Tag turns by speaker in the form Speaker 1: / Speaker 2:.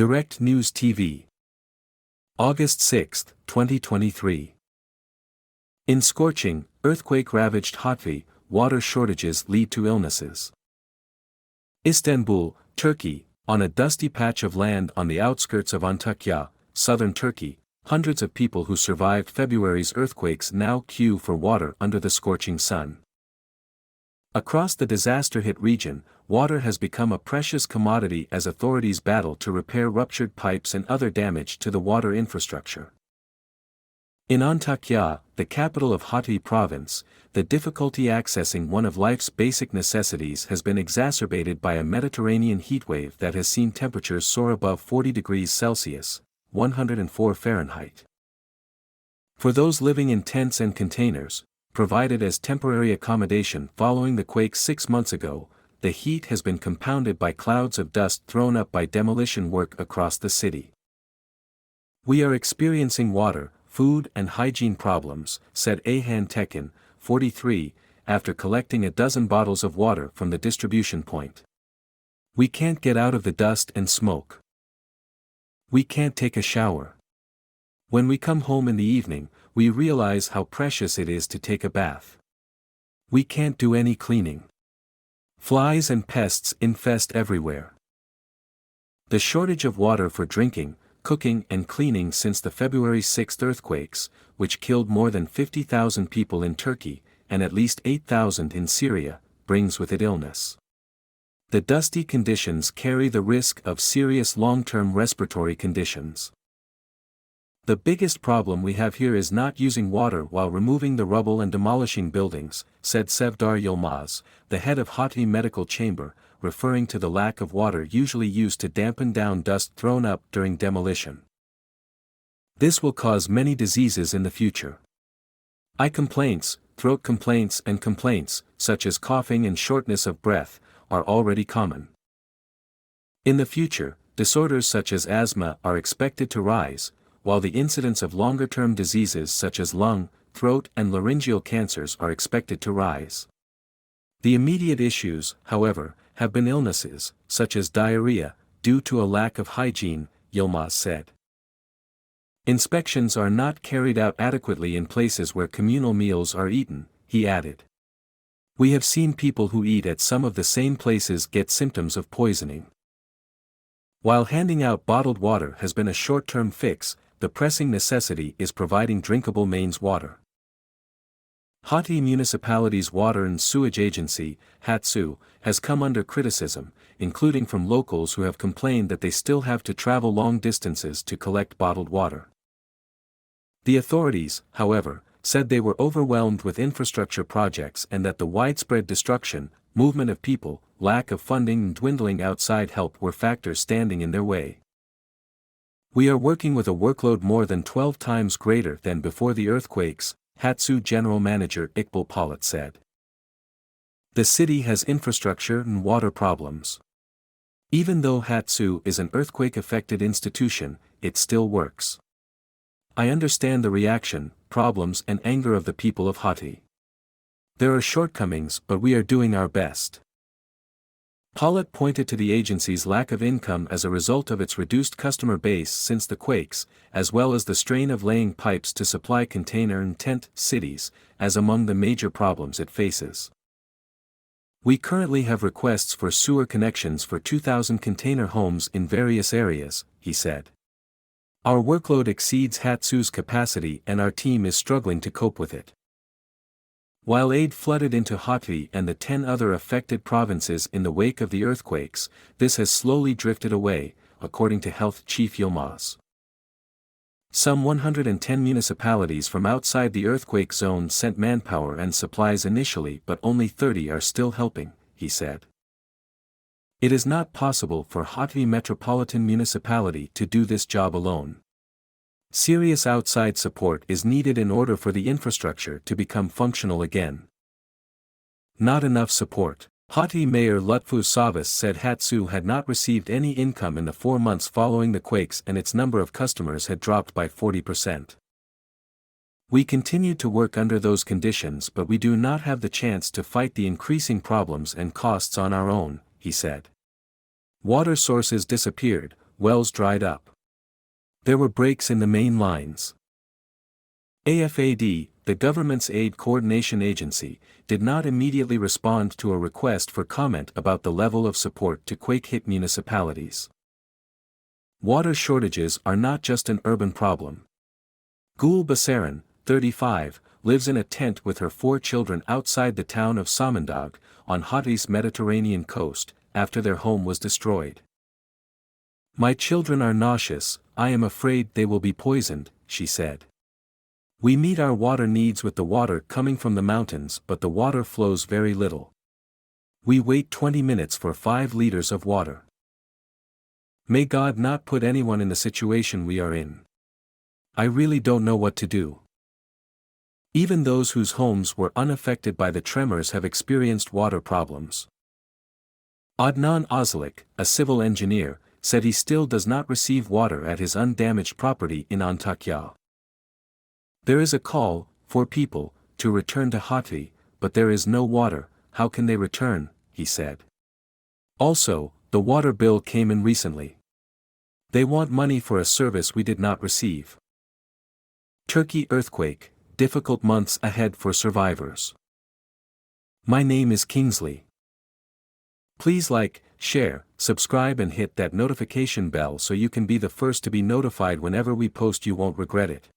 Speaker 1: Direct News TV. August 6, 2023. In scorching, earthquake-ravaged Hatay, water shortages lead to illnesses. Istanbul, Turkey. On a dusty patch of land on the outskirts of Antakya, southern Turkey, hundreds of people who survived February's earthquakes now queue for water under the scorching sun. Across the disaster-hit region, water has become a precious commodity as authorities battle to repair ruptured pipes and other damage to the water infrastructure. In Antakya, the capital of Hatay province, the difficulty accessing one of life's basic necessities has been exacerbated by a Mediterranean heatwave that has seen temperatures soar above 40 degrees Celsius, 104 Fahrenheit. For those living in tents and containers, provided as temporary accommodation following the quake 6 months ago, the heat has been compounded by clouds of dust thrown up by demolition work across the city. "We are experiencing water, food and hygiene problems," said Ayhan Tekin, 43, after collecting a dozen bottles of water from the distribution point. "We can't get out of the dust and smoke. We can't take a shower. When we come home in the evening, we realize how precious it is to take a bath. We can't do any cleaning. Flies and pests infest everywhere." The shortage of water for drinking, cooking and cleaning since the February 6 earthquakes, which killed more than 50,000 people in Turkey, and at least 8,000 in Syria, brings with it illness. The dusty conditions carry the risk of serious long-term respiratory conditions. "The biggest problem we have here is not using water while removing the rubble and demolishing buildings," said Sevdar Yilmaz, the head of Hatay Medical Chamber, referring to the lack of water usually used to dampen down dust thrown up during demolition. "This will cause many diseases in the future. Eye complaints, throat complaints and complaints, such as coughing and shortness of breath, are already common. In the future, disorders such as asthma are expected to rise, while the incidence of longer-term diseases such as lung, throat and laryngeal cancers are expected to rise. The immediate issues, however, have been illnesses, such as diarrhea, due to a lack of hygiene," Yilmaz said. "Inspections are not carried out adequately in places where communal meals are eaten," he added. "We have seen people who eat at some of the same places get symptoms of poisoning." While handing out bottled water has been a short-term fix, the pressing necessity is providing drinkable mains water. Hatay Municipality's Water and Sewage Agency, HATSU, has come under criticism, including from locals who have complained that they still have to travel long distances to collect bottled water. The authorities, however, said they were overwhelmed with infrastructure projects and that the widespread destruction, movement of people, lack of funding and dwindling outside help were factors standing in their way. "We are working with a workload more than 12 times greater than before the earthquakes," HATSU General Manager Iqbal Polat said. "The city has infrastructure and water problems. Even though HATSU is an earthquake-affected institution, it still works. I understand the reaction, problems and anger of the people of Hatay. There are shortcomings but we are doing our best." Polat pointed to the agency's lack of income as a result of its reduced customer base since the quakes, as well as the strain of laying pipes to supply container and tent cities, as among the major problems it faces. "We currently have requests for sewer connections for 2,000 container homes in various areas," he said. "Our workload exceeds HATSU's capacity and our team is struggling to cope with it." While aid flooded into Hatay and the 10 other affected provinces in the wake of the earthquakes, this has slowly drifted away, according to Health Chief Yilmaz. Some 110 municipalities from outside the earthquake zone sent manpower and supplies initially but only 30 are still helping, he said. "It is not possible for Hatay Metropolitan Municipality to do this job alone. Serious outside support is needed in order for the infrastructure to become functional again." Not enough support. Hatay Mayor Lutfu Savas said HATSU had not received any income in the 4 months following the quakes and its number of customers had dropped by 40%. "We continue to work under those conditions but we do not have the chance to fight the increasing problems and costs on our own," he said. Water sources disappeared, wells dried up. There were breaks in the main lines. AFAD, the government's aid coordination agency, did not immediately respond to a request for comment about the level of support to quake-hit municipalities. Water shortages are not just an urban problem. Gul Basaran, 35, lives in a tent with her 4 children outside the town of Samandag, on Hatay's Mediterranean coast, after their home was destroyed. "My children are nauseous, I am afraid they will be poisoned," she said. "We meet our water needs with the water coming from the mountains, but the water flows very little. We wait 20 minutes for 5 liters of water. May God not put anyone in the situation we are in. I really don't know what to do." Even those whose homes were unaffected by the tremors have experienced water problems. Adnan Ozalik, a civil engineer, said he still does not receive water at his undamaged property in Antakya. "There is a call, for people, to return to Hatay, but there is no water. How can they return?" he said. Also, the water bill came in recently. They want money for a service we did not receive. Turkey earthquake, difficult months ahead for survivors. My name is Kingsley. Please like, share, subscribe and hit that notification bell so you can be the first to be notified whenever we post. You won't regret it.